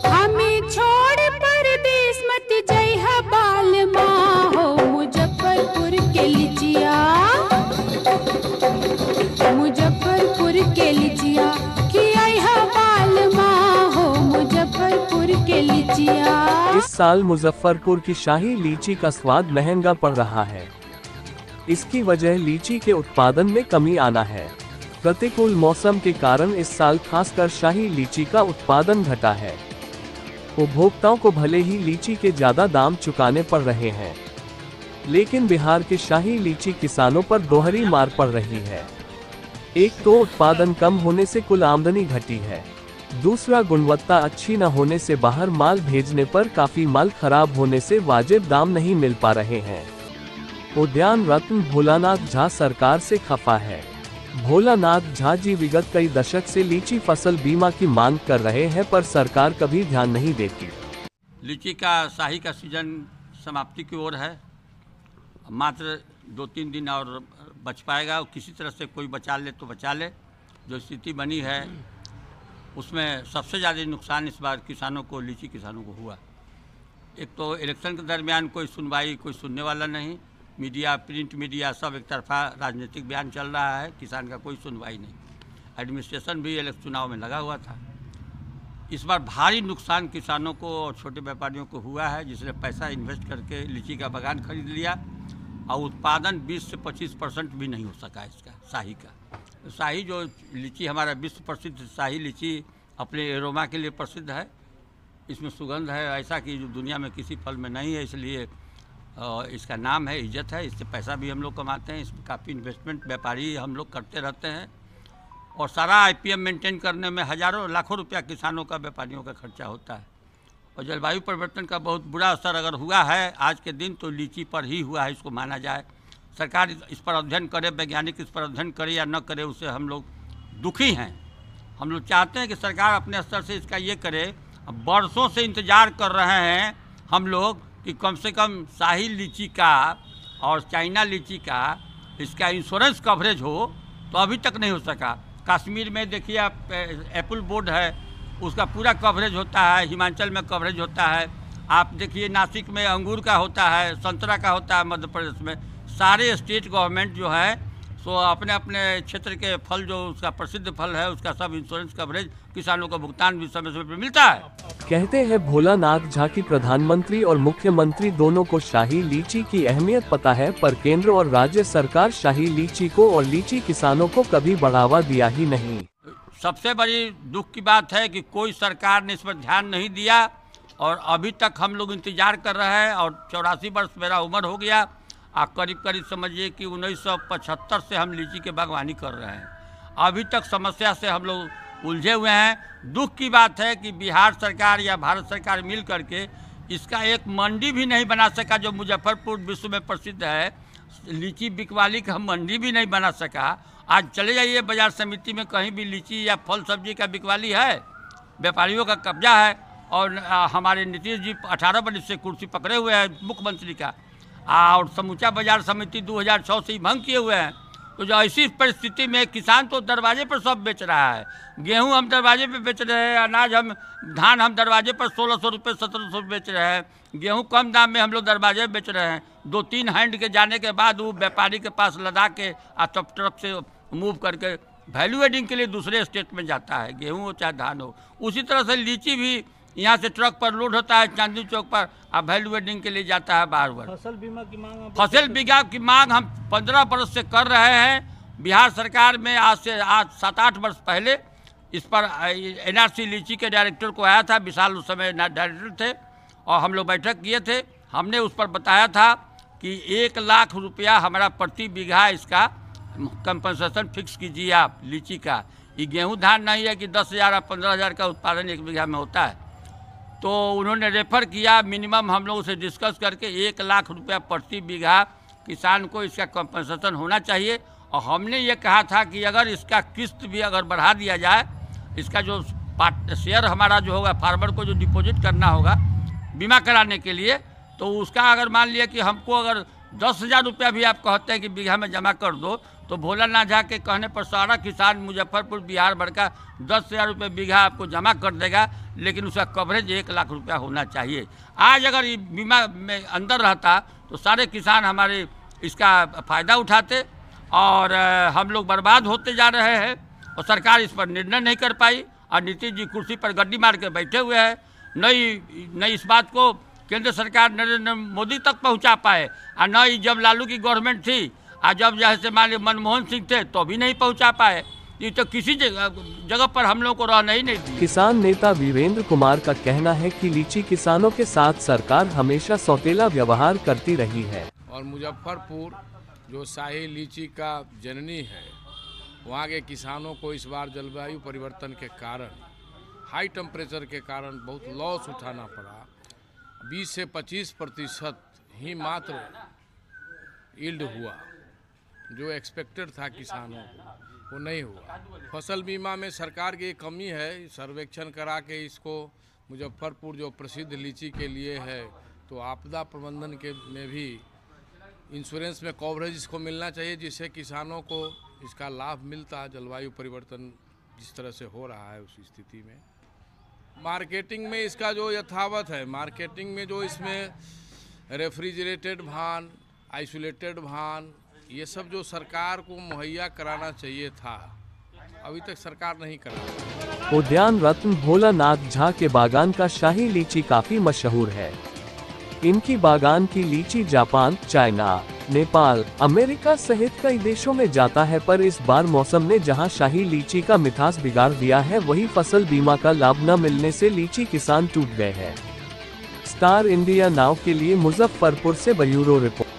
हमें छोड़ परदेस मत जइहा बालमा हो, मुजफ्फरपुर के लिचिया, मुजफ्फरपुर के लिचिया खियाइहा बालमा हो, मुजफ्फरपुर के लिचिया। इस साल मुजफ्फरपुर की शाही लीची का स्वाद महंगा पड़ रहा है। इसकी वजह लीची के उत्पादन में कमी आना है। प्रतिकूल मौसम के कारण इस साल खासकर शाही लीची का उत्पादन घटा है। उपभोक्ताओं को भले ही लीची के ज्यादा दाम चुकाने पड़ रहे हैं, लेकिन बिहार के शाही लीची किसानों पर दोहरी मार पड़ रही है। एक तो उत्पादन कम होने से कुल आमदनी घटी है, दूसरा गुणवत्ता अच्छी न होने से बाहर माल भेजने पर काफी माल खराब होने से वाजिब दाम नहीं मिल पा रहे हैं। उद्यान रत्न भोलानाथ झा सरकार से खफा है। भोलानाथ झा जी विगत कई दशक से लीची फसल बीमा की मांग कर रहे हैं, पर सरकार कभी ध्यान नहीं देती। लीची का शाही का सीजन समाप्ति की ओर है। मात्र 2-3 दिन और बच पाएगा। किसी तरह से कोई बचा ले तो बचा ले। जो स्थिति बनी है उसमें सबसे ज़्यादा नुकसान इस बार किसानों को, लीची किसानों को हुआ। एक तो इलेक्शन के दरमियान कोई सुनवाई, कोई सुनने वाला नहीं। मीडिया, प्रिंट मीडिया सब एक तरफा राजनीतिक बयान चल रहा है, किसान का कोई सुनवाई नहीं। एडमिनिस्ट्रेशन भी चुनाव में लगा हुआ था। इस बार भारी नुकसान किसानों को और छोटे व्यापारियों को हुआ है, जिसने पैसा इन्वेस्ट करके लीची का बागान खरीद लिया और उत्पादन 20 से 25% भी नहीं हो सका इसका, शाही का। शाही जो लीची हमारा विश्व प्रसिद्ध शाही लीची अपने एरोमा के लिए प्रसिद्ध है। इसमें सुगंध है ऐसा कि जो दुनिया में किसी फल में नहीं है, इसलिए इसका नाम है, इज्जत है। इससे पैसा भी हम लोग कमाते हैं। इसमें काफ़ी इन्वेस्टमेंट व्यापारी हम लोग करते रहते हैं और सारा IPM मेंटेन करने में हज़ारों लाखों रुपया किसानों का, व्यापारियों का खर्चा होता है। और जलवायु परिवर्तन का बहुत बुरा असर अगर हुआ है आज के दिन तो लीची पर ही हुआ है, इसको माना जाए। सरकार इस पर अध्ययन करे, वैज्ञानिक इस पर अध्ययन करे या न करे, उससे हम लोग दुखी हैं। हम लोग चाहते हैं कि सरकार अपने स्तर से इसका ये करे। बरसों से इंतज़ार कर रहे हैं हम लोग कि कम से कम शाही लीची का और चाइना लीची का इसका इंश्योरेंस कवरेज हो, तो अभी तक नहीं हो सका। कश्मीर में देखिए आप, एप्पल बोर्ड है, उसका पूरा कवरेज होता है। हिमाचल में कवरेज होता है। आप देखिए नासिक में अंगूर का होता है, संतरा का होता है। मध्य प्रदेश में सारे स्टेट गवर्नमेंट जो है सो अपने अपने क्षेत्र के फल, जो उसका प्रसिद्ध फल है, उसका सब इंश्योरेंस कवरेज किसानों को भुगतान भी समय समय पर मिलता है। कहते हैं भोलानाथ झा की प्रधानमंत्री और मुख्यमंत्री दोनों को शाही लीची की अहमियत पता है, पर केंद्र और राज्य सरकार शाही लीची को और लीची किसानों को कभी बढ़ावा दिया ही नहीं। सबसे बड़ी दुख की बात है कि कोई सरकार ने इस पर ध्यान नहीं दिया और अभी तक हम लोग इंतजार कर रहे हैं। और 84 वर्ष मेरा उम्र हो गया। आप करीब करीब समझिए कि 1975 से हम लीची के बागवानी कर रहे हैं। अभी तक समस्या से हम लोग उलझे हुए हैं। दुख की बात है कि बिहार सरकार या भारत सरकार मिल करके इसका एक मंडी भी नहीं बना सका। जो मुजफ्फरपुर विश्व में प्रसिद्ध है, लीची बिकवाली का मंडी भी नहीं बना सका। आज चले जाइए बाजार समिति में, कहीं भी लीची या फल सब्जी का बिकवाली है, व्यापारियों का कब्जा है। और हमारे नीतीश जी 18 वर्ष से कुर्सी पकड़े हुए हैं मुख्यमंत्री का, और समूचा बाजार समिति 2006 से ही भंग किए हुए हैं। तो जो ऐसी परिस्थिति में किसान तो दरवाजे पर सब बेच रहा है। गेहूं हम दरवाजे पे बेच रहे हैं, अनाज हम, धान हम दरवाजे पर 1600 रुपये 1700 बेच रहे हैं। गेहूं कम दाम में हम लोग दरवाजे पे बेच रहे हैं। 2-3 हैंड के जाने के बाद वो व्यापारी के पास लदा के टप ट्रक से मूव करके वैल्यू एडिंग के लिए दूसरे स्टेट में जाता है, गेहूँ हो चाहे धान हो। उसी तरह से लीची भी यहाँ से ट्रक पर लोड होता है चांदनी चौक पर, अब वैल्यू एडिंग के लिए जाता है बार बार। फसल बीमा की मांग, फसल बीमा की मांग हम 15 वर्ष से कर रहे हैं। बिहार सरकार में आज 7-8 वर्ष पहले इस पर NRC लीची के डायरेक्टर को आया था, विशाल उस समय डायरेक्टर थे, और हम लोग बैठक किए थे। हमने उस पर बताया था कि 1 लाख रुपया हमारा प्रति बीघा इसका कंपनसेशन फिक्स कीजिए आप लीची का। ये गेहूँ धान नहीं है कि 10,000 और 15,000 का उत्पादन 1 बीघा में होता है। तो उन्होंने रेफर किया, मिनिमम हम लोग उसे डिस्कस करके 1 लाख रुपया प्रति बीघा किसान को इसका कंपनसेशन होना चाहिए। और हमने ये कहा था कि अगर इसका किस्त भी अगर बढ़ा दिया जाए, इसका जो शेयर हमारा जो होगा, फार्मर को जो डिपॉजिट करना होगा बीमा कराने के लिए, तो उसका अगर मान लिया कि हमको अगर 10,000 रुपया भी आप कहते हैं कि बीघा में जमा कर दो, तो भोलानाथ झा के कहने पर सारा किसान मुजफ्फरपुर बिहार भर का 10,000 रुपये बीघा आपको जमा कर देगा, लेकिन उसका कवरेज 1 लाख रुपया होना चाहिए। आज अगर ये बीमा में अंदर रहता तो सारे किसान हमारे इसका फ़ायदा उठाते और हम लोग बर्बाद होते जा रहे हैं और सरकार इस पर निर्णय नहीं कर पाई और नीतीश जी कुर्सी पर गड्डी मार के बैठे हुए हैं। नई इस बात को केंद्र सरकार नरेंद्र मोदी तक पहुंचा पाए और न ही जब लालू की गवर्नमेंट थी और जब जैसे मान लीजिए मनमोहन सिंह थे तो भी नहीं पहुंचा पाए। ये तो किसी जगह पर हम लोग को रहना ही नहीं दी। किसान नेता वीरेंद्र कुमार का कहना है कि लीची किसानों के साथ सरकार हमेशा सौतेला व्यवहार करती रही है और मुजफ्फरपुर जो शाही लीची का जननी है, वहाँ के किसानों को इस बार जलवायु परिवर्तन के कारण, हाई टेम्परेचर के कारण बहुत लॉस उठाना पड़ा। 20 से 25% ही मात्र यील्ड हुआ, जो एक्सपेक्टेड था किसानों को, वो नहीं हुआ। फसल बीमा में सरकार की कमी है, सर्वेक्षण करा के इसको मुजफ्फरपुर जो प्रसिद्ध लीची के लिए है, तो आपदा प्रबंधन के में भी इंश्योरेंस में कवरेज इसको मिलना चाहिए, जिससे किसानों को इसका लाभ मिलता। जलवायु परिवर्तन जिस तरह से हो रहा है उस स्थिति में मार्केटिंग में इसका जो यथावत है, मार्केटिंग में जो इसमें रेफ्रिजरेटेड भान, आइसोलेटेड भान, ये सब जो सरकार को मुहैया कराना चाहिए था, अभी तक सरकार नहीं करा। उद्यान रत्न भोलानाथ झा के बागान का शाही लीची काफी मशहूर है। इनकी बागान की लीची जापान, चाइना, नेपाल, अमेरिका सहित कई देशों में जाता है, पर इस बार मौसम ने जहां शाही लीची का मिठास बिगाड़ दिया है, वहीं फसल बीमा का लाभ न मिलने से लीची किसान टूट गए हैं। स्टार इंडिया नाउ के लिए मुजफ्फरपुर से ब्यूरो रिपोर्ट।